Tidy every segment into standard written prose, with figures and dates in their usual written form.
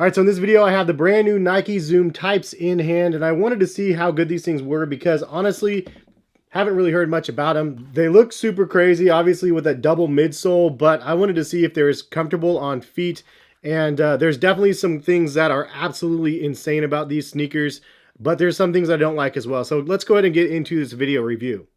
All right, so in this video, I have the brand new Nike Zoom Types in hand, and I wanted to see how good these things were because honestly, haven't really heard much about them. They look super crazy, obviously with that double midsole, but I wanted to see if they're comfortable on feet. And there's definitely some things that are absolutely insane about these sneakers, but there's some things I don't like as well. So let's go ahead and get into this video review.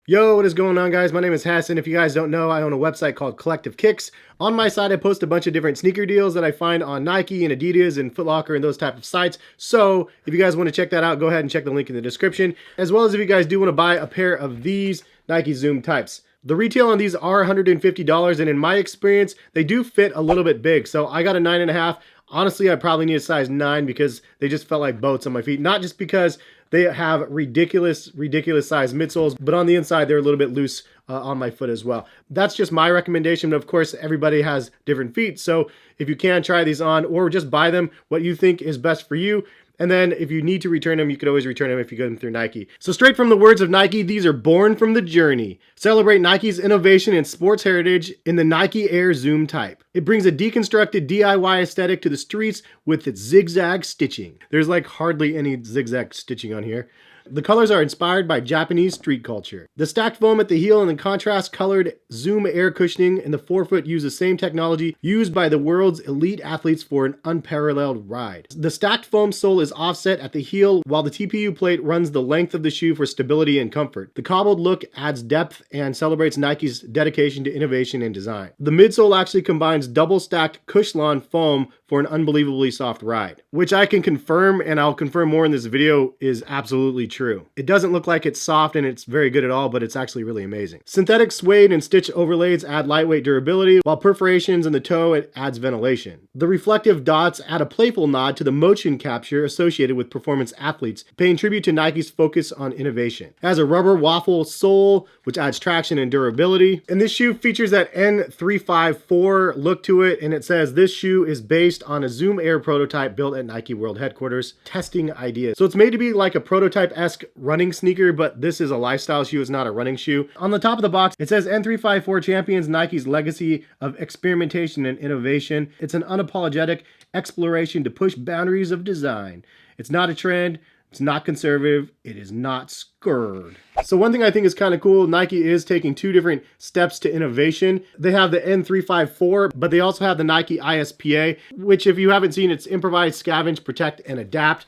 Yo, what is going on, guys? My name is Hess, and if you guys don't know, I own a website called Collective Kicks. On my site, I post a bunch of different sneaker deals that I find on Nike and Adidas and Foot Locker and those type of sites. So if you guys want to check that out, go ahead and check the link in the description, as well as if you guys do want to buy a pair of these Nike Zoom Types. The retail on these are $150, and in my experience, they do fit a little bit big. So I got a 9.5. Honestly, I probably need a size 9 because they just felt like boats on my feet. Not just because they have ridiculous size midsoles, but on the inside, they're a little bit loose on my foot as well. That's just my recommendation, but of course, everybody has different feet. So if you can, try these on or just buy them what you think is best for you. And then if you need to return them, you could always return them if you get them through Nike. So straight from the words of Nike, these are born from the journey. Celebrate Nike's innovation and sports heritage in the Nike Air Zoom Type. It brings a deconstructed DIY aesthetic to the streets with its zigzag stitching. There's like hardly any zigzag stitching on here. The colors are inspired by Japanese street culture. The stacked foam at the heel and the contrast colored Zoom air cushioning in the forefoot use the same technology used by the world's elite athletes for an unparalleled ride. The stacked foam sole is offset at the heel while the TPU plate runs the length of the shoe for stability and comfort. The cobbled look adds depth and celebrates Nike's dedication to innovation and design. The midsole actually combines double stacked Cushlon foam for an unbelievably soft ride, which I can confirm, and I'll confirm more in this video, is absolutely true. It doesn't look like it's soft and it's very good at all, but it's actually really amazing. Synthetic suede and stitch overlays add lightweight durability, while perforations in the toe it adds ventilation. The reflective dots add a playful nod to the motion capture associated with performance athletes, paying tribute to Nike's focus on innovation. It has a rubber waffle sole, which adds traction and durability. And this shoe features that N354 look to it, and it says this shoe is based on a Zoom Air prototype built at Nike World Headquarters, testing ideas. So it's made to be like a prototype-esque running sneaker, but this is a lifestyle shoe, it's not a running shoe. On the top of the box, it says N354 champions Nike's legacy of experimentation and innovation. It's an unapologetic exploration to push boundaries of design. It's not a trend, it's not conservative, it is not scared. So one thing I think is kind of cool, Nike is taking two different steps to innovation. They have the N354, but they also have the Nike ISPA, which if you haven't seen, it's improvise, scavenge, protect, and adapt.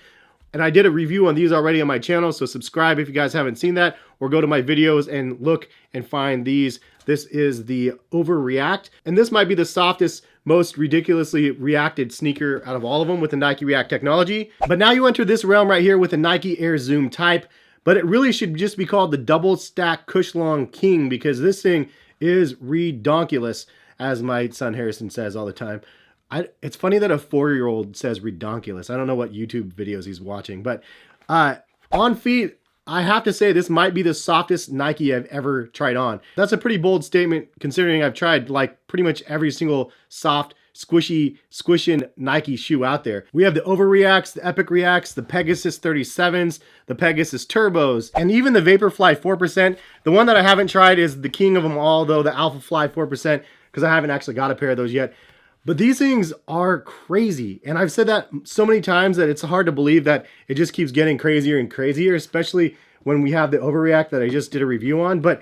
And I did a review on these already on my channel, so subscribe if you guys haven't seen that, or go to my videos and look and find these. This is the Overreact, and this might be the softest, most ridiculously reacted sneaker out of all of them with the Nike React technology. But now you enter this realm right here with the Nike Air Zoom Type, but it really should just be called the Double Stack Cushlon King because this thing is redonkulous, as my son Harrison says all the time. It's funny that a 4-year-old says redonkulous. I don't know what YouTube videos he's watching, but on feet, I have to say this might be the softest Nike I've ever tried on. That's a pretty bold statement considering I've tried like pretty much every single soft, squishing Nike shoe out there. We have the Overreacts, the Epic Reacts, the Pegasus 37s, the Pegasus Turbos, and even the Vaporfly 4%. The one that I haven't tried is the king of them all, though, the Alpha Fly 4%, because I haven't actually got a pair of those yet. But these things are crazy. And I've said that so many times that it's hard to believe that it just keeps getting crazier and crazier, especially when we have the Overreact that I just did a review on. But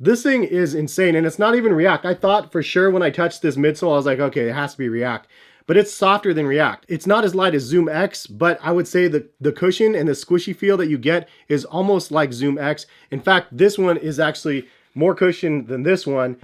this thing is insane, and it's not even React. I thought for sure when I touched this midsole, I was like, okay, it has to be React. But it's softer than React. It's not as light as Zoom X, but I would say the cushion and the squishy feel that you get is almost like Zoom X. In fact, this one is actually more cushion than this one.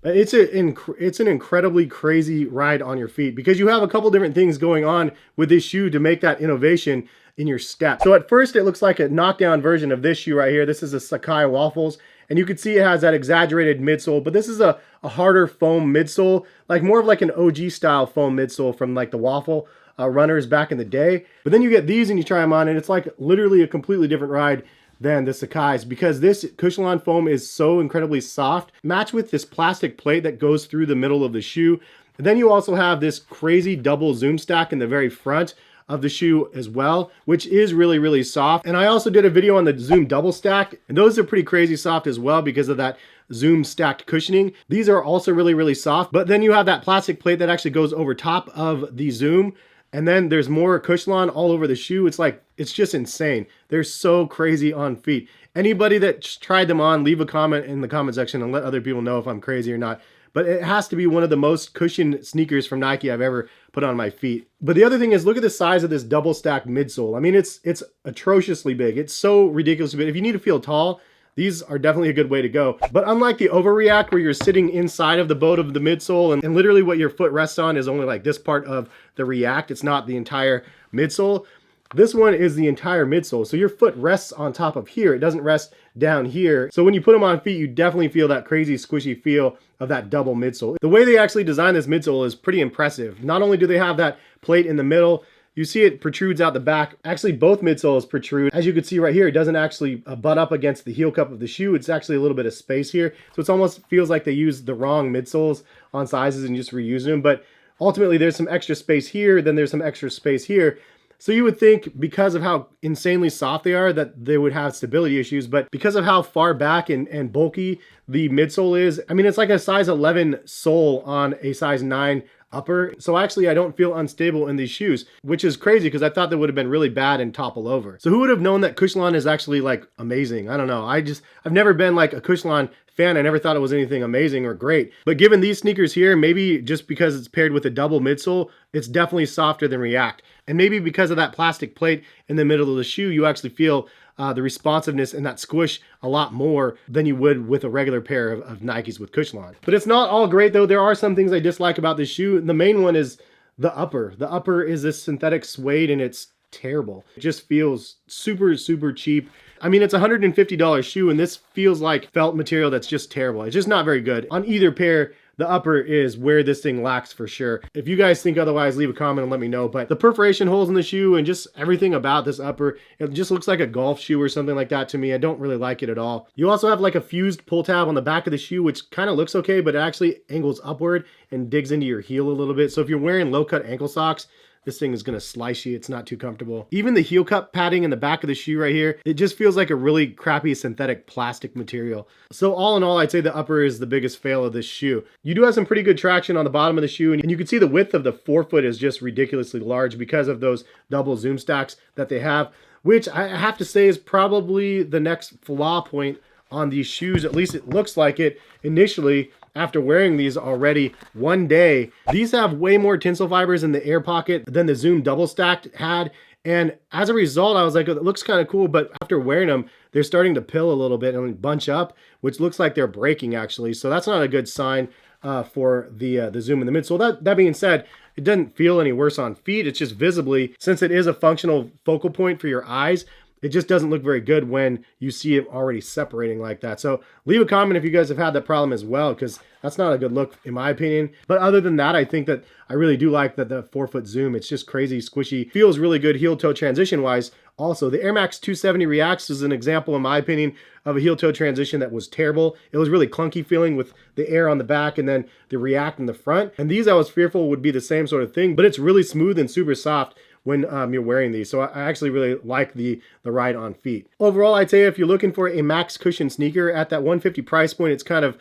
It's an incredibly crazy ride on your feet because you have a couple different things going on with this shoe to make that innovation in your step. So at first it looks like a knockdown version of this shoe right here. This is a Sakai Waffles, and you can see it has that exaggerated midsole, but this is a harder foam midsole, like more of like an OG style foam midsole from like the Waffle runners back in the day. But then you get these and you try them on and it's like literally a completely different ride than the Sakai's because this Cushlon foam is so incredibly soft, matched with this plastic plate that goes through the middle of the shoe. And then you also have this crazy double zoom stack in the very front. of the shoe as well, which is really, really soft. And I also did a video on the Zoom double stack, and those are pretty crazy soft as well because of that Zoom stacked cushioning. These are also really, really soft, but then you have that plastic plate that actually goes over top of the Zoom. And then there's more Cushlon all over the shoe. It's like, it's just insane. They're so crazy on feet. Anybody that tried them on, leave a comment in the comment section and let other people know if I'm crazy or not. But it has to be one of the most cushioned sneakers from Nike I've ever put on my feet. But the other thing is, look at the size of this double stacked midsole. I mean, it's atrociously big. It's so ridiculously big. If you need to feel tall, these are definitely a good way to go. But unlike the overreact where you're sitting inside of the boat of the midsole and literally what your foot rests on is only like this part of the react, it's not the entire midsole. This one is the entire midsole. So your foot rests on top of here. It doesn't rest down here. So when you put them on feet, you definitely feel that crazy squishy feel of that double midsole. The way they actually designed this midsole is pretty impressive. Not only do they have that plate in the middle, you see it protrudes out the back. Actually, both midsoles protrude. As you can see right here, it doesn't actually butt up against the heel cup of the shoe. It's actually a little bit of space here. So it almost feels like they used the wrong midsoles on sizes and just reused them. But ultimately, there's some extra space here, then there's some extra space here. So you would think because of how insanely soft they are that they would have stability issues, but because of how far back and bulky the midsole is, I mean, it's like a size 11 sole on a size 9 upper. So actually I don't feel unstable in these shoes, which is crazy because I thought that would have been really bad and topple over. So who would have known that Cushlon is actually like amazing? I don't know. I've never been like a Cushlon fan. I never thought it was anything amazing or great. But given these sneakers here, maybe just because it's paired with a double midsole, it's definitely softer than React. And maybe because of that plastic plate in the middle of the shoe, you actually feel the responsiveness and that squish a lot more than you would with a regular pair of Nikes with Cushlon. But it's not all great though. There are some things I dislike about this shoe. The main one is the upper. The upper is this synthetic suede and it's terrible. It just feels super, super cheap. I mean, it's a $150 shoe and this feels like felt material that's just terrible. It's just not very good. On either pair, the upper is where this thing lacks for sure. If you guys think otherwise, leave a comment and let me know. But the perforation holes in the shoe and just everything about this upper, it just looks like a golf shoe or something like that to me. I don't really like it at all. You also have like a fused pull tab on the back of the shoe, which kind of looks okay, but it actually angles upward and digs into your heel a little bit. So if you're wearing low cut ankle socks, this thing is going to slice you. It's not too comfortable. Even the heel cup padding in the back of the shoe right here, it just feels like a really crappy synthetic plastic material. So all in all, I'd say the upper is the biggest fail of this shoe. You do have some pretty good traction on the bottom of the shoe, and you can see the width of the forefoot is just ridiculously large because of those double zoom stacks that they have, which I have to say is probably the next flaw point on these shoes. At least it looks like it initially after wearing these already one day. These have way more tinsel fibers in the air pocket than the Zoom double stacked had. And as a result, I was like, it looks kind of cool, but after wearing them, they're starting to pill a little bit and bunch up, which looks like they're breaking actually. So that's not a good sign for the Zoom in the midsole. That being said, it doesn't feel any worse on feet. It's just visibly, since it is a functional focal point for your eyes, it just doesn't look very good when you see it already separating like that. So leave a comment if you guys have had that problem as well, because that's not a good look in my opinion. But other than that, I think that I really do like that the forefoot Zoom. It's just crazy squishy, feels really good heel toe transition wise. Also, the Air Max 270 Reacts is an example in my opinion of a heel toe transition that was terrible. It was really clunky feeling with the Air on the back and then the React in the front. And these I was fearful would be the same sort of thing, but it's really smooth and super soft when you're wearing these. So I actually really like the ride on feet. Overall, I'd say if you're looking for a max cushion sneaker at that $150 price point, it's kind of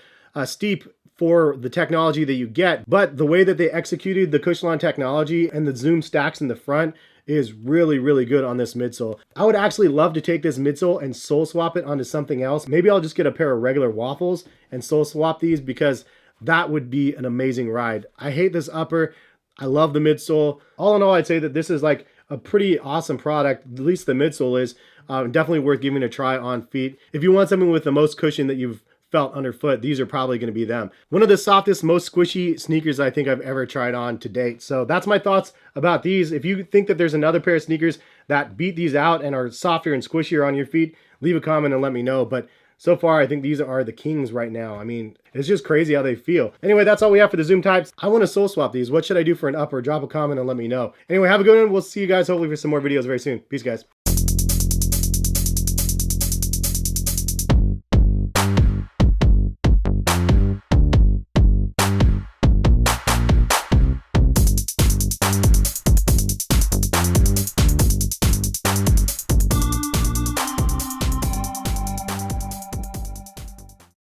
steep for the technology that you get, but the way that they executed the Cushlon technology and the Zoom stacks in the front is really, really good on this midsole. I would actually love to take this midsole and sole swap it onto something else. Maybe I'll just get a pair of regular waffles and sole swap these because that would be an amazing ride. I hate this upper. I love the midsole. All in all, I'd say that this is like a pretty awesome product. At least the midsole is definitely worth giving a try on feet. If you want something with the most cushion that you've felt underfoot, these are probably going to be them. One of the softest, most squishy sneakers I think I've ever tried on to date. So that's my thoughts about these. If you think that there's another pair of sneakers that beat these out and are softer and squishier on your feet, leave a comment and let me know. But so far, I think these are the kings right now. I mean, it's just crazy how they feel. Anyway, that's all we have for the Zoom types. I want to sole swap these. What should I do for an upper? Drop a comment and let me know. Anyway, have a good one. We'll see you guys hopefully for some more videos very soon. Peace, guys.